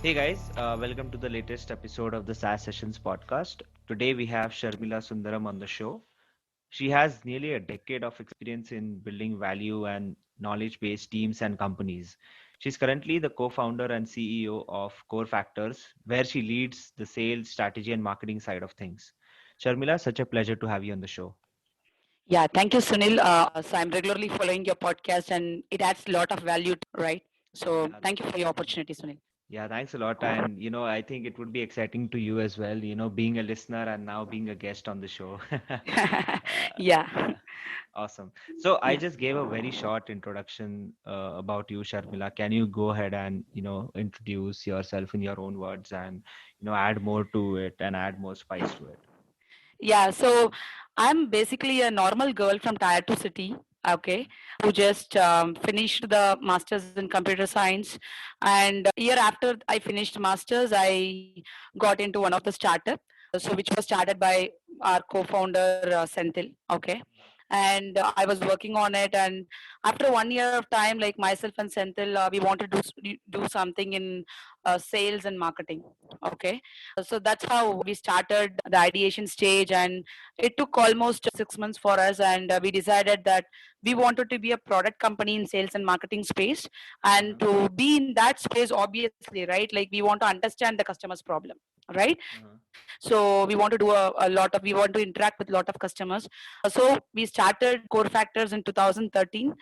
Hey guys, welcome to the latest episode of the SaaS Sessions podcast. Today we have Sharmila Sundaram on the show. She has nearly a decade of experience in building value and knowledge based teams and companies. She's currently the co founder and CEO of Corefactors, where she leads the sales, strategy, and marketing side of things. Sharmila, such a pleasure to have you on the show. Yeah, thank you, Sunil. So I'm regularly following your podcast, and it adds a lot of value, right? So Yeah, thank you for your opportunity, Sunil. yeah, thanks a lot. And I think it would be exciting to you as well, being a listener and now being a guest on the show. Yeah, Yeah. Awesome. So I yeah. just gave a very short introduction about you, Sharmila. Can you go ahead and, introduce yourself in your own words and, add more to it and add more spice to it? Yeah, so I'm basically a normal girl from Tier 2 city, okay, who just finished the master's in computer science. And year after I finished master's, I got into one of the startup, so which was started by our co-founder Senthil, okay. And I was working on it, and after 1 year of time, like myself and Senthil, we wanted to do something in sales and marketing, okay. So that's how we started the ideation stage, and it took almost 6 months for us. And we decided that we wanted to be a product company in sales and marketing space, and Uh-huh. to be in that space, obviously, right? Like we want to understand the customer's problem, right? Uh-huh. So we want to do a lot of, we want to interact with a lot of customers. So we started Core Factors in 2013,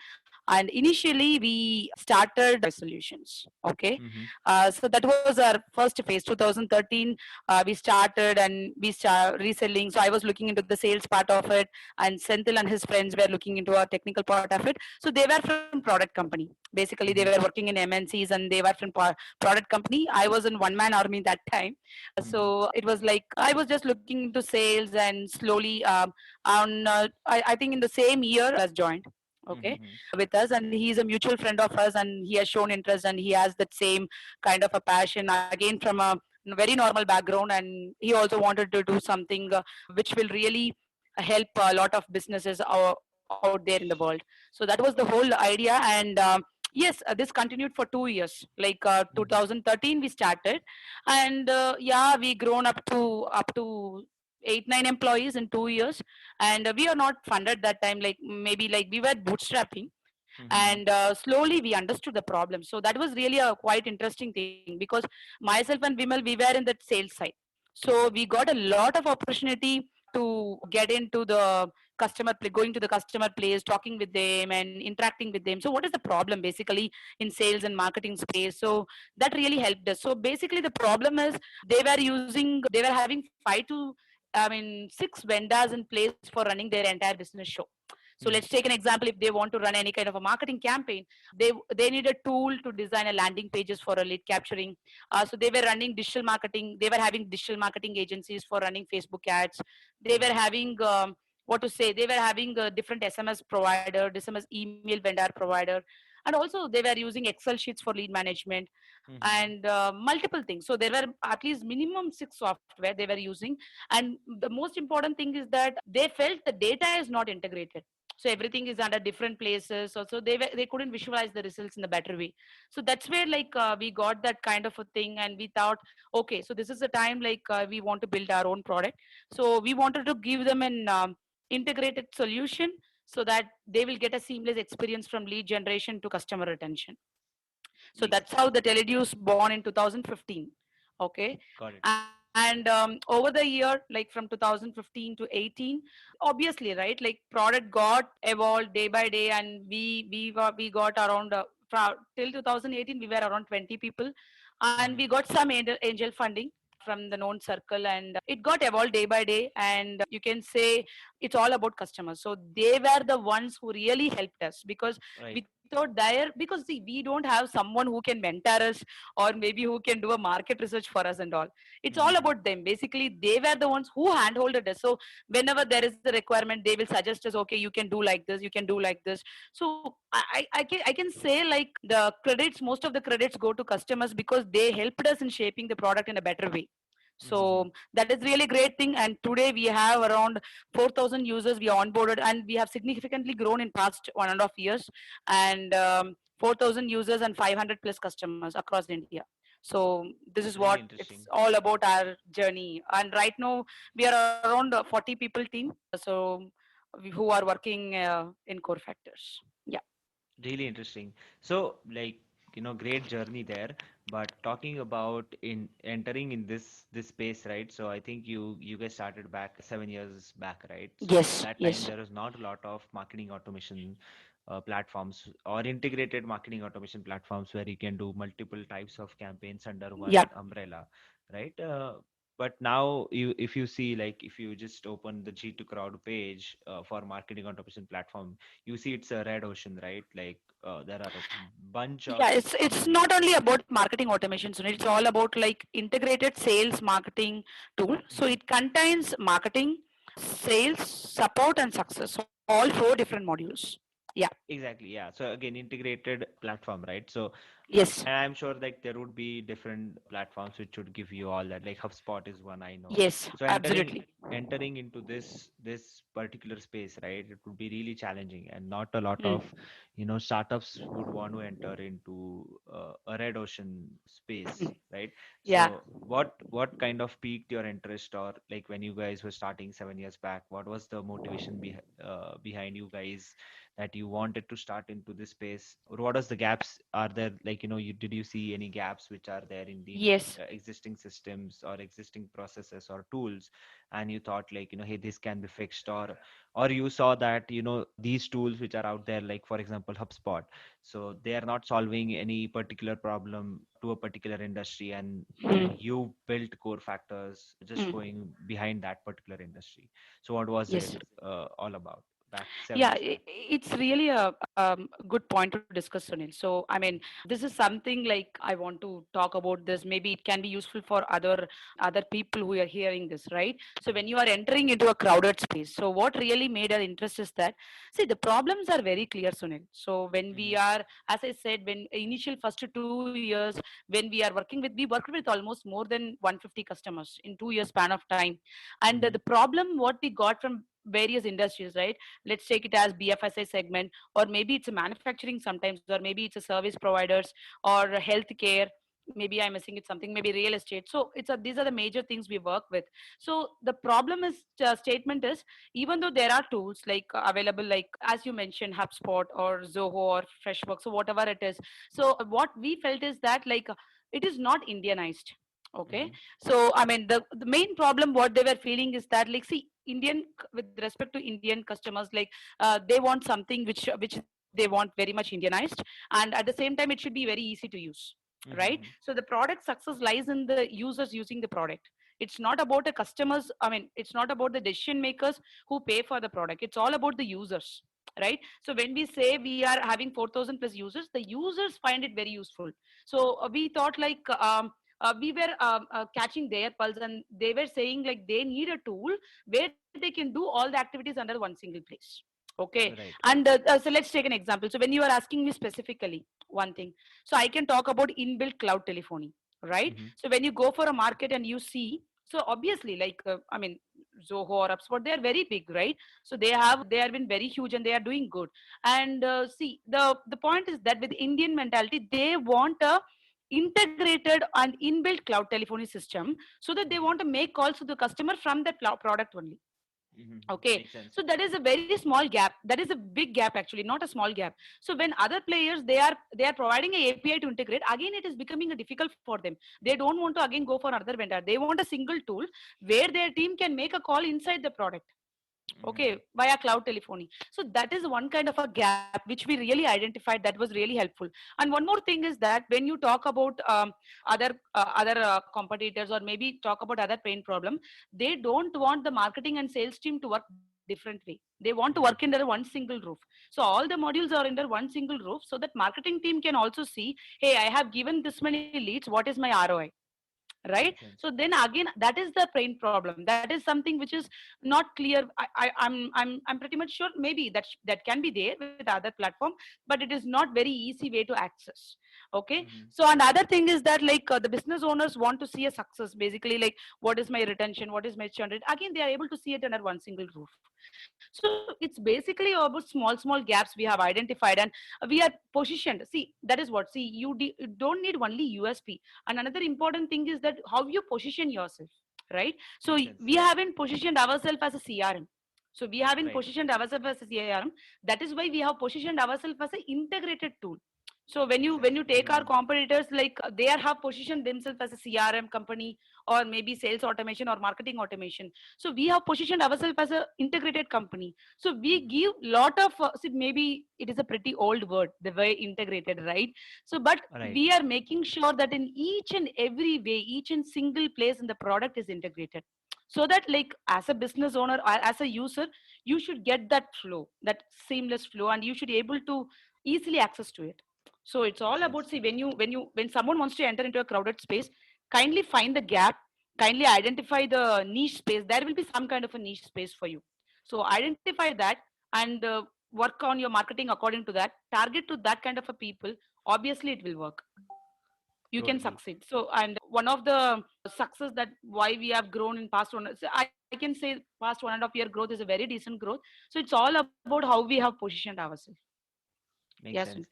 and initially we started solutions, okay. Mm-hmm. So that was our first phase, 2013. We started and we start reselling. So I was looking into the sales part of it, and Senthil and his friends were looking into a technical part of it. So they were from product company. Basically, they were Mm-hmm. working in MNCs, and they were from product company. I was in one man army that time. Mm-hmm. So it was like I was just looking into sales, and slowly I think in the same year has joined, okay, Mm-hmm. with us. And he's a mutual friend of us, and he has shown interest, and he has that same kind of a passion again from a very normal background. And he also wanted to do something which will really help a lot of businesses out there in the world. So that was the whole idea. And yes, this continued for 2 years, like Mm-hmm. 2013 we started. And yeah, we grown up to 8 9 employees in 2 years. And we are not funded that time, like maybe like we were bootstrapping. Mm-hmm. And slowly we understood the problem. So that was really a quite interesting thing, because myself and Vimal, we were in that sales side. So Mm-hmm. we got a lot of opportunity to get into the going to the customer place, talking with them and interacting with them. So what is the problem basically in sales and marketing space? So that really helped us. So basically the problem is they were having 6 vendors in place for running their entire business show. So let's take an example. If they want to run any kind of a marketing campaign, they need a tool to design a landing pages for a lead capturing. So they were running digital marketing. They were having digital marketing agencies for running Facebook ads. They were having what to say. They were having a different SMS provider, SMS email vendor provider, and also they were using Excel sheets for lead management Mm-hmm. and multiple things. So there were at least minimum 6 software they were using. And the most important thing is that they felt the data is not integrated. So everything is under different places. So they couldn't visualize the results in the better way. So that's where like we got that kind of a thing, and we thought, okay, so this is the time like we want to build our own product. So we wanted to give them an integrated solution, so that they will get a seamless experience from lead generation to customer retention. So Makes that's sense. how the Teleduce born in 2015. Okay. Got it. And over the year, like from 2015 to 18, obviously, right, like product got evolved day by day. And we got around till 2018 we were around 20 people. And we Mm-hmm. got some angel funding from the known circle, and it got evolved day by day. And you can say it's all about customers. So they were the ones who really helped us, because Right. without there, because see, we don't have someone who can mentor us, or maybe who can do a market research for us and all. It's all Mm-hmm. about them. Basically, they were the ones who handholded us. So whenever there is a requirement, they will suggest us, okay, you can do like this, you can do like this. So I can say like the credits, most of the credits go to customers, because they helped us in shaping the product in a better way. Mm-hmm. So that is really great thing. And today we have around 4,000 users we onboarded, and we have significantly grown in past 1.5 years. And 4,000 users and 500 plus customers across India. So this is Really what it's interesting. all about our journey. And right now we are around 40 people team. Who are working in Corefactors. Yeah. Really interesting. So, like, great journey there. But talking about in entering in this space, right? So I think you guys started back 7 years back, right? So Yes. that time Yes. there was not a lot of marketing automation platforms or integrated marketing automation platforms where you can do multiple types of campaigns under Yeah. one umbrella, right? But now if you see, like, if you just open the G2 Crowd page for marketing automation platform, you see it's a red ocean, right? Like there are a bunch of Yeah, it's not only about marketing automation, Sunil. It's all about like integrated sales marketing tool. So Mhm. it contains marketing, sales, support, and success. So all four different modules. Yeah. Exactly, yeah. So again, integrated platform, right? So Yes. and I'm sure like there would be different platforms which would give you all that. Like HubSpot is one I know. Yes. So Absolutely. entering into this particular space, right? It would be really challenging, and not a lot Hmm. of startups would want to enter into a red ocean space, right? Yeah. So what kind of piqued your interest, or like when you guys were starting 7 years back, what was the motivation behind you guys that you wanted to start into this space, or what is the gaps are there, like did you see any gaps which are there in the Yes. existing systems or existing processes or tools, and you thought, like, hey, this can be fixed, or you saw that these tools which are out there, like for example HubSpot, so they are not solving any particular problem to a particular industry, and Hmm. you built core factors just Hmm. going behind that particular industry. So what was it Yes. all about back seven Yeah, years back? it's really a good point to discuss, Sunil. So, I mean, this is something like I want to talk about this. Maybe it can be useful for other people who are hearing this, right? So, when you are entering into a crowded space, so what really made our interest is that, see, the problems are very clear, Sunil. So, when we Mm-hmm. are, as I said, when initial first 2 years, when we are working with, we worked with almost more than 150 customers in 2 years span of time, and Mm-hmm. the problem what we got from various industries, right? Let's take it as BFSI segment, or maybe it's a manufacturing sometimes, or maybe it's a service providers or healthcare. Maybe I'm missing it something, maybe real estate. So these are the major things we work with. So the problem is statement is, even though there are tools like available, like as you mentioned, HubSpot or Zoho or Freshworks, so whatever it is. So what we felt is that like it is not Indianized. Okay. Mm-hmm. So I mean the main problem what they were feeling is that, like, see, with respect to Indian customers, like they want something which they want very much Indianized, and at the same time it should be very easy to use, right? Mm-hmm. So the product success lies in the users using the product. It's not about the customers, I mean, it's not about the decision makers who pay for the product. It's all about the users, right? So when we say we are having 4,000 plus users, the users find it very useful. So we thought like we were catching their pulse, and they were saying like they need a tool where they can do all the activities under one single place. Okay. Right. And so let's take an example. So when you are asking me specifically one thing, so I can talk about inbuilt cloud telephony, right? Mm-hmm. So when you go for a market and you see, so obviously like I mean, Zoho or HubSpot, they are very big, right? So they have been very huge and they are doing good. And see, the point is that with Indian mentality, they want a integrated and inbuilt cloud telephony system, so that they Mm-hmm. want to make calls to the customer from that product only. Mm-hmm. Okay. Makes sense. So that is a very small gap, that is a big gap actually, not a small gap. So when other players, they are providing a API to integrate, again it is becoming a difficult for them. They don't want to again go for another vendor. They want a single tool where their team can make a call inside the product, okay, Mm-hmm. via cloud telephony. So that is one kind of a gap which we really identified, that was really helpful. And one more thing is that when you talk about other competitors, or maybe talk about other pain problem, they don't want the marketing and sales team to work different way. They want to work under Mm-hmm. one single roof. So all the modules are under one single roof, so that marketing team can also see, hey, I have given this many leads, what is my ROI, right? Makes sense. So then again, that is the pain problem. That is something which is not clear. I'm pretty much sure maybe that can be there with other platform, but it is not very easy way to access. Okay. Mm-hmm. So another thing is that like the business owners want to see a success, basically like what is my retention, what is my churn rate. Again, they are able to see it under one single roof. So it's basically about small gaps we have identified, and we are positioned. See, that is what, see, you don't need only USP. And another important thing is that how you position yourself, right? So Makes sense. we Yeah. haven't positioned ourselves as a CRM. So we haven't Right. positioned ourselves as a CRM. That is why we have positioned ourselves as an integrated tool. So when Makes you sense. take our Mm-hmm. competitors, like they have positioned themselves as a CRM company, or maybe sales automation or marketing automation. So we have positioned ourselves as a integrated company. So we Mm-hmm. give lot of see, maybe it is a pretty old word, the way integrated, right? So but Right. we are making sure that in each and every way, each and single place in the product is integrated, so that like as a business owner or as a user, you should get that flow, that seamless flow, and you should able to easily access to it. So it's Makes all sense. about, see, when someone wants to enter into a crowded space, kindly find the gap, kindly identify the niche space. There will be some kind of a niche space for you. So identify that, and work on your marketing according to that, target to that kind of a people. Obviously it will work, you can Totally. succeed. So, and one of the success that why we have grown in past one, so I can say past 1.5 year growth is a very decent growth. So it's all about how we have positioned ourselves. Makes Yes. sense.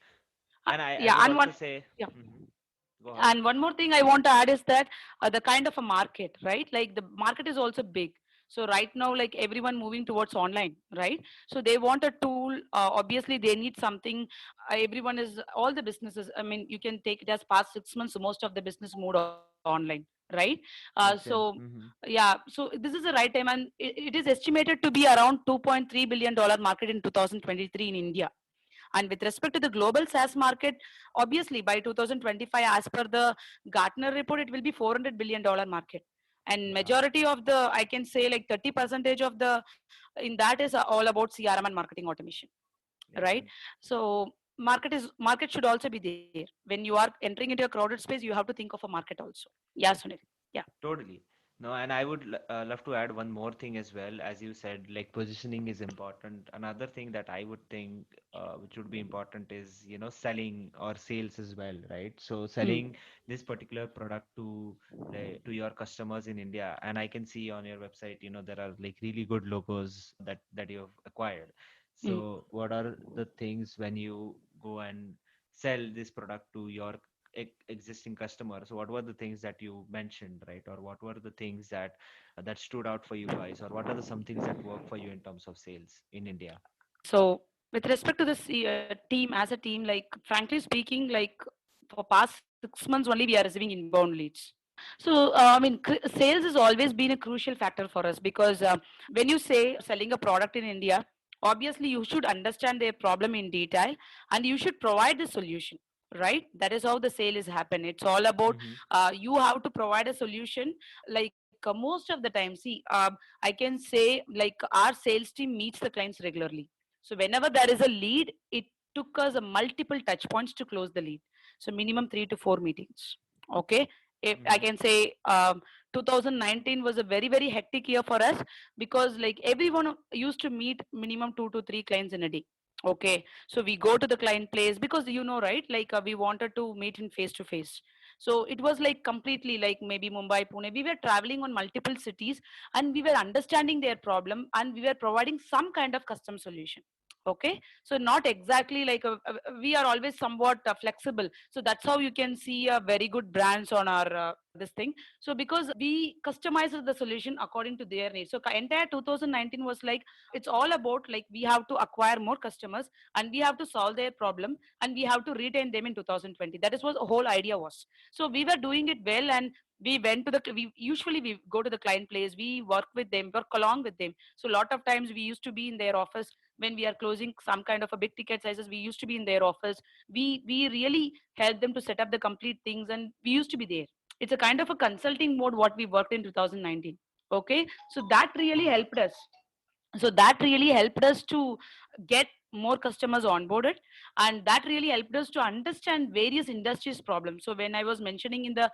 Uh, And I yeah, would and one, also say, yeah, hmm, go ahead. and one more thing I want to add is that the kind of a market, right? Like the market is also big. So right now, like everyone moving towards online, right? So they want a tool. Obviously, they need something. Everyone is, all the businesses. I mean, you can take it as past 6 months. So most of the business moved online, right? So Makes sense. Hmm. yeah, so this is the right time, and it is estimated to be around $2.3 billion market in 2023 in India. And with respect to the global SaaS market, obviously by 2025, as per the Gartner report, it will be $400 billion market. And Yeah. majority of the, I can say like 30 percentage of the, in that is all about CRM and marketing automation, Makes right? sense. So market should also be there. When you are entering into a crowded space, you have to think of a market also. Yeah, Sunil. Yeah. Totally. No, and I would love to add one more thing as well. As you said, like positioning is important. Another thing that I would think, which would be important is, selling or sales as well, right? So Hmm. selling this particular product to your customers in India. And I can see on your website, there are like really good logos that you've acquired. Hmm. So what are the things when you go and sell this product to your existing customers? So what were the things that you mentioned, right? Or what were the things that stood out for you guys, or what are the some things that work for you in terms of sales in India? So with respect to this team, as a team, like frankly speaking, like for past 6 months only, we are receiving inbound leads. So I mean, sales has always been a crucial factor for us, because when you say selling a product in India, obviously you should understand their problem in detail, and you should provide the solution. Right, that is how the sale is happen. It's all about Mm-hmm. you have to provide a solution. Like most of the time, see, I can say like our sales team meets the clients regularly. So whenever there is a lead, it took us a multiple touch points to close the lead. So minimum 3 to 4 meetings. Okay. If I Mm-hmm. can say 2019 was a very hectic year for us, because like everyone used to meet minimum 2 to 3 clients in a day. Okay, so we go to the client place, because right, like we wanted to meet in face to face. So it was like completely like maybe Mumbai, Pune. We were traveling on multiple cities, and we were understanding their problem, and we were providing some kind of custom solution. Okay, so not exactly like we are always somewhat flexible. So that's how you can see a very good brands on our this thing. So because we customized the solution according to their needs. So entire 2019 was like, it's all about like we have to acquire more customers, and we have to solve their problem, and we have to retain them in 2020. That is what the whole idea was. So we were doing it well, and we went to the we usually we go to the client place, we work with them, work along with them. So a lot of times we used to be in their office when we are closing some kind of a big ticket sizes. We used to be in their office. We really help them to set up the complete things, and we used to be there. It's a kind of a consulting mode what we worked in 2019. Okay, so that really Mm-hmm. helped us. So that really helped us to get more customers onboarded, and that really helped us to understand various industries problems. So when I was mentioning in the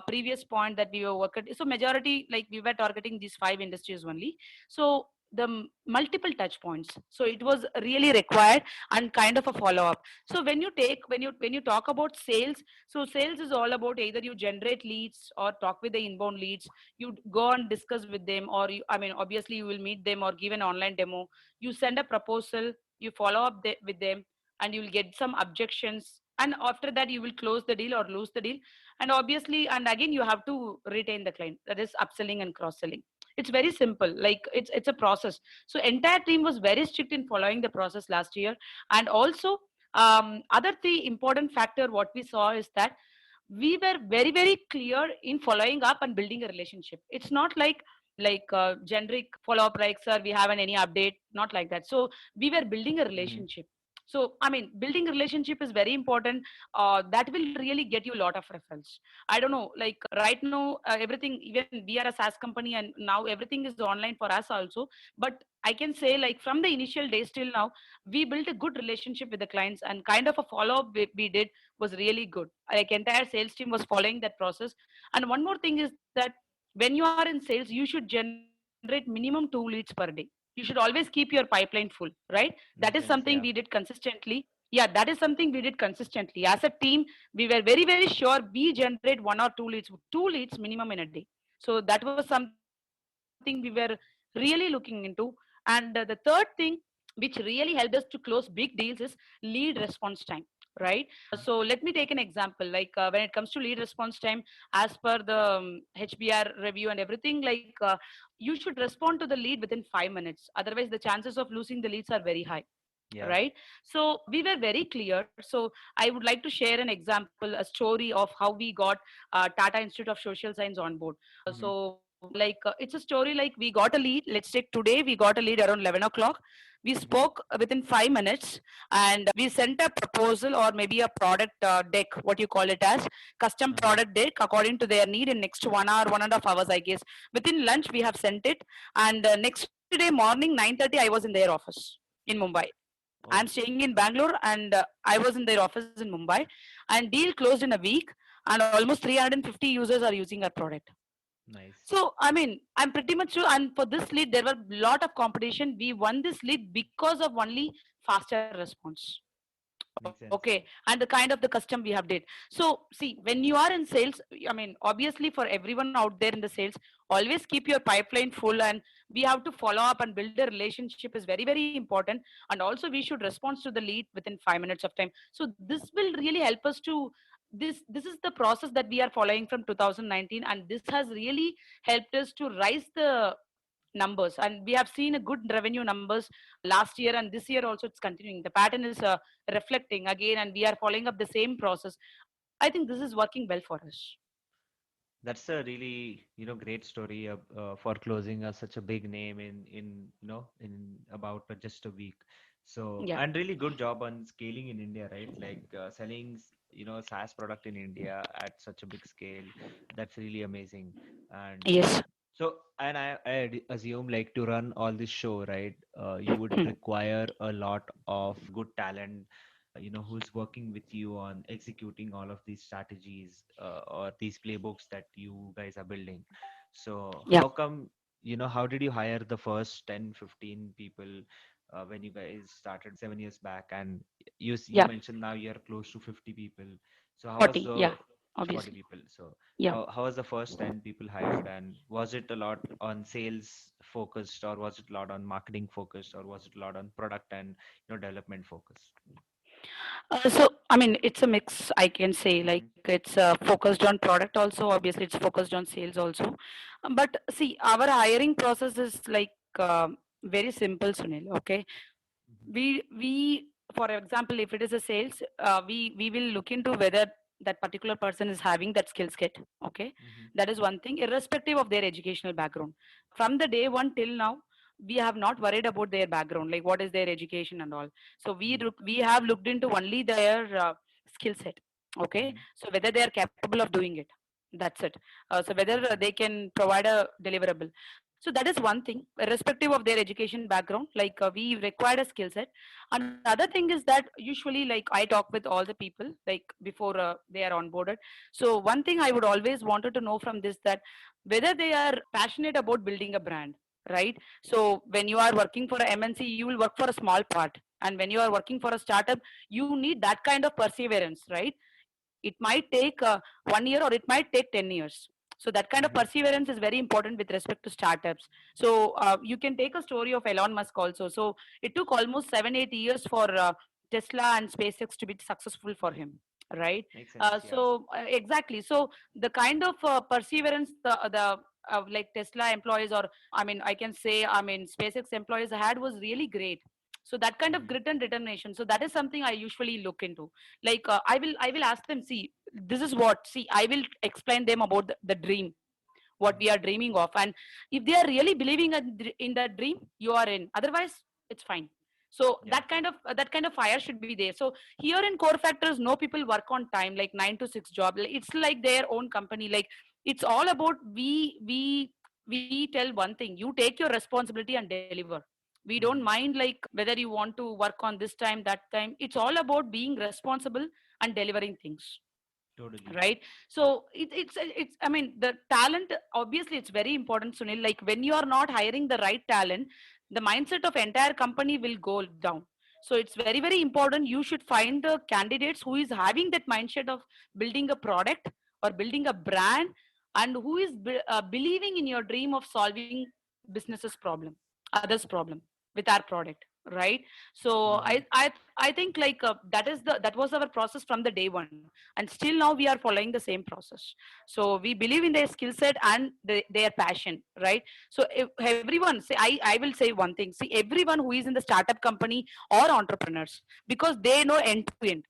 previous point that we were working, so majority, like we were targeting these 5 industries only. So the multiple touch points, so it was really required and kind of a follow up. So when you take, when you talk about sales, so sales is all about either you generate leads or talk with the inbound leads, you go and discuss with them, or you, I mean, obviously you will meet them or give an online demo, you send a proposal, you follow up with them, and you will get some objections, and after that you will close the deal or lose the deal. And obviously, and again, you have to retain the client, that is upselling and cross selling. It's very simple, like it's a process. So entire team was very strict in following the process last year. And also, other the important factor what we saw is that we were very very clear in following up and building a relationship. It's not like generic follow up like, sir, we haven't any update, not like that. So we were building a Mm-hmm. relationship. So I mean, building a relationship is very important. That will really get you a lot of referrals. I don't know, like right now, everything, even we are a SaaS company and now everything is online for us also. But I can say, like from the initial days till now, we built a good relationship with the clients, and kind of a follow up we did was really good. Like entire sales team was following that process. And one more thing is that when you are in sales, you should generate minimum 2 leads per day. You should always keep your pipeline full, right? That is something we Makes did sense. Yeah. consistently. Yeah, that is something we did consistently. As a team, we were very, very sure we generate 1 or 2 leads, 2 leads minimum in a day. So that was something we were really looking into. And the third thing which really helped us to close big deals is lead response time, right? So let me take an example. Like when it comes to lead response time, as per the HBR review and everything, like you should respond to the lead within 5 minutes. Otherwise, the chances of losing the leads are very high, Yeah. right? So we were very clear. So I would like to share an example, a story of how we got Tata Institute of Social Science on board. Mm-hmm. It's a story like we got a lead. Let's take today, we got a lead around 11 o'clock. We Mm-hmm. spoke within 5 minutes, and we sent a proposal or maybe a product deck, what you call it as custom Uh-huh. product deck according to their need in next 1 hour, 1.5 hours, I guess. Within lunch, we have sent it. And next day morning, 9:30, I was in their office in Mumbai. I'm Oh, staying in Bangalore, and I was in their office in Mumbai. And deal closed in a week, and almost 350 users are using our product. nice. So I mean, I'm pretty much sure. And for this lead, there were a lot of competition. We won this lead because of only faster response. Makes Okay, sense. and the kind of the custom we have did. So see, when you are in sales, I mean, obviously for everyone out there in the sales, always keep your pipeline full, and we have to follow up and build a relationship is very very important. And also we should respond to the lead within 5 minutes of time. So this will really help us to, this is the process that we are following from 2019, and this has really helped us to rise the numbers. And we have seen a good revenue numbers last year, and this year also it's continuing. The pattern is reflecting again, and we are following up the same process. I think this is working well for us. That's a really, great story for closing such a big name in about just a week. So, Yeah. and really good job on scaling in India, right? Like selling, SaaS product in India at such a big scale. That's really amazing. And Yes. I assume like to run all this show, right? You would require a lot of good talent who's working with you on executing all of these strategies or these playbooks that you guys are building. So Yeah. how come, how did you hire the first 10, 15 people when you guys started 7 years back? And you Yeah. mentioned now you're close to 50 people. So how was 40. Yeah. the 40 Obviously. people? So Yeah. how was the first 10 people hired? And was it a lot on sales focused, or was it a lot on marketing focused, or was it a lot on product and development focused? So, I mean, it's a mix, I can say. Like, Mm-hmm. it's focused on product also. Obviously, it's focused on sales also. But see, our hiring process is like very simple, Sunil. Okay. Mm-hmm. We For example, if it is a sales, we will look into whether that particular person is having that skill set. Okay. Mm-hmm. That is one thing, irrespective of their educational background. From the day one till now, we have not worried about their background, like what is their education and all. So we have looked into only their skill set. Okay. Mm-hmm. So whether they are capable of doing it, that's it. So whether Okay. they can provide a deliverable. So that is one thing, irrespective of their education background. Like we required a skill set. Another thing is that usually, like I talk with all the people like before they are onboarded. So one thing I would always wanted to know from this, that whether they are passionate about building a brand, right? So when you are working for a MNC, you will work for a small part, and when you are working for a startup, you need that kind of perseverance, right? It might take 1 year or it might take 10 years. So that kind of Mm-hmm. perseverance is very important with respect to startups. So you can take a story of Elon Musk also. So it took almost 7 8 years for Tesla and SpaceX to be successful for him, right? Makes sense. Yeah. Exactly. So the kind of perseverance the like Tesla employees, or I mean I can say, I mean SpaceX employees had was really great. So that kind of Mm-hmm. grit and determination, so that is something I usually look into. Like I will ask them, see, this is what, see, I will explain them about the dream, what we are Mm-hmm. dreaming of, and if they are really believing in that dream, you are in, otherwise it's fine. So Yeah. that kind of fire should be there. So here in Core Factors, no people work on time like 9 to 6 job. Like, it's like their own company. Like it's all about we tell one thing: you take your responsibility and deliver. We don't Mm-hmm. mind like whether you want to work on this time, that time. It's all about being responsible and delivering things, Totally. right? So it's I mean the talent, obviously it's very important, Sunil. Like when you are not hiring the right talent, the mindset of entire company will go down. So it's very very important, you should find the candidates who is having that mindset of building a product or building a brand, and who is believing in your dream of solving businesses problem, others problem with our product, right? So Mm-hmm. I think like that was our process from the day one, and still now we are following the same process. So we believe in their skill set and their passion, right? So if everyone say, I will say one thing: see, everyone who is in the startup company or entrepreneurs, because they know end to end.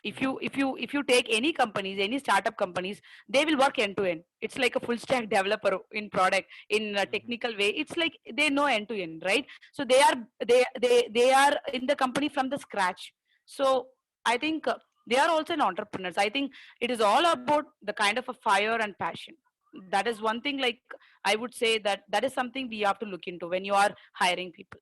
If you take any companies, any startup companies, they will work end to end. It's like a full stack developer in product, in a Mm-hmm. technical way. It's like they know end to end, right? So they are in the company from the scratch. So I think they are also an entrepreneurs. I think it is all about the kind of a fire and passion. That is one thing, like I would say that that is something we have to look into when you are hiring people.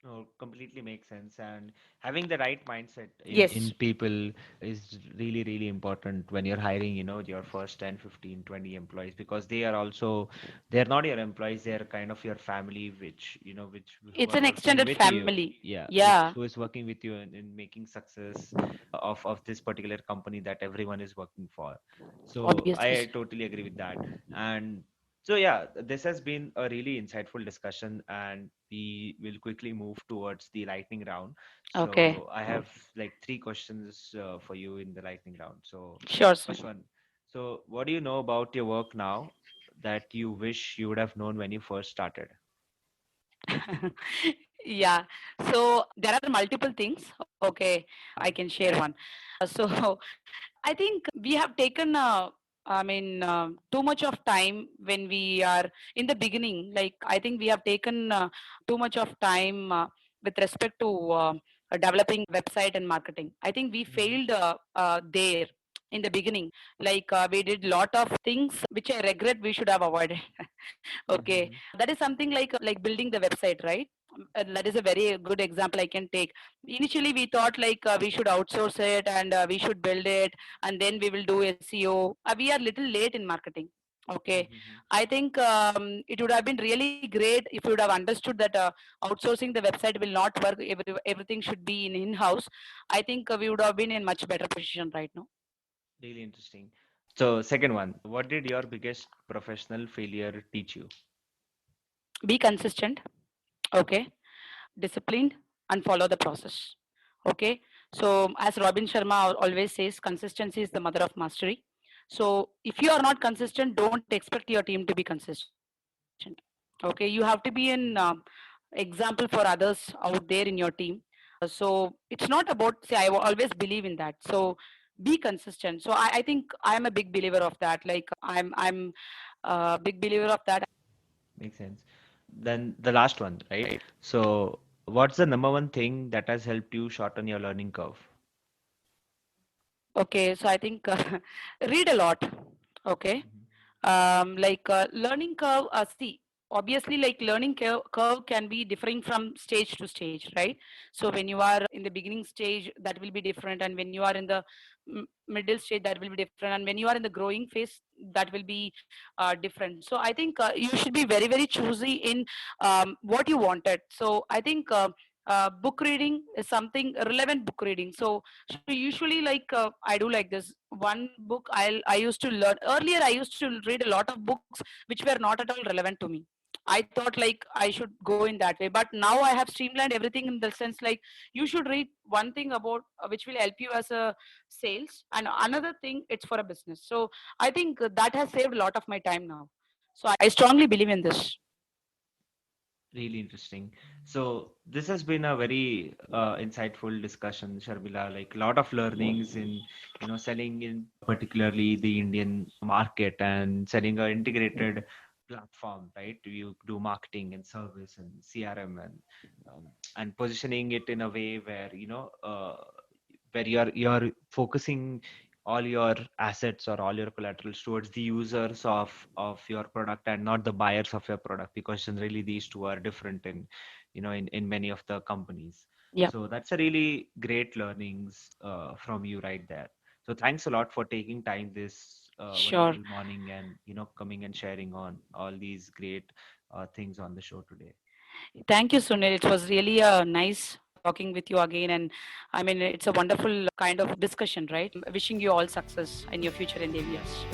No, completely makes sense. And having the right mindset in Yes, people is really, really important when you're hiring, your first 10, 15, 20 employees, because they are also, they're not your employees, they're kind of your family, which, who it's are an working extended with you. family. Yeah, Yeah, who is working with you in making success of this particular company that everyone is working for. So obviously. I totally agree with that. And so yeah, this has been a really insightful discussion, and we will quickly move towards the lightning round. Okay, So I have like three questions for you in the lightning round. So sure, first Sunil. one. So what do you know about your work now that you wish you would have known when you first started? Yeah. So there are multiple things. Okay, I Mhm. can share one. So I think we have taken, I mean, too much of time when we are in the beginning. Like I think we have taken too much of time with respect to developing website and marketing. I think we Mhm. failed there in the beginning. Like we did lot of things which I regret we should have avoided. Okay, Mhm. that is something like building the website, right? That is a very good example I can take. Initially we thought like we should outsource it, and we should build it, and then we will do SEO. We are little late in marketing. Okay, Mhm. I think it would have been really great if you would have understood that outsourcing the website will not work. Everything should be in house. I think we would have been in much better position right now. Really interesting. So second one, what did your biggest professional failure teach you? Be consistent. Okay, disciplined, and follow the process. Okay, so as Robin Sharma always says, consistency is the mother of mastery. So if you are not consistent, don't expect your team to be consistent. Okay, you have to be an Mhm. example for others out there in your team. So it's not about, say, always believe in that. So be consistent. So I think I am a big believer of that. Like I'm a big believer of that. Makes sense. Then the last one, right? So, what's the number one thing that has helped you shorten your learning curve? Okay, so I think read a lot. Okay, Mhm. like learning curve. See, obviously like learning curve can be differing from stage to stage, right? So when you are in the beginning stage, that will be different, and when you are in the middle stage, that will be different, and when you are in the growing phase, that will be different. So I think you should be very very choosy in what you wanted. So I think book reading is something relevant. Book reading, so usually like I do like this one book. I used to learn earlier, I used to read a lot of books which were not at all relevant to me. I thought like I should go in that way, but now I have streamlined everything in the sense like you should read one thing about which will help you as a sales, and another thing it's for a business. So I think that has saved a lot of my time now. So I strongly believe in this. Really interesting. So this has been a very insightful discussion, Sharmila. Like a lot of learnings in, selling in particularly the Indian market and selling an integrated platform, right? You do marketing and service and CRM and positioning it in a way where where you're focusing all your assets or all your collaterals towards the users of your product and not the buyers of your product, because generally these two are different in in many of the companies. Yeah, So that's a really great learnings from you right there. So thanks a lot for taking time this sure. wonderful morning and coming and sharing on all these great things on the show today. Thank you, Sunil. It was really nice talking with you again. And I mean, it's a wonderful kind of discussion, right? Wishing you all success in your future endeavors.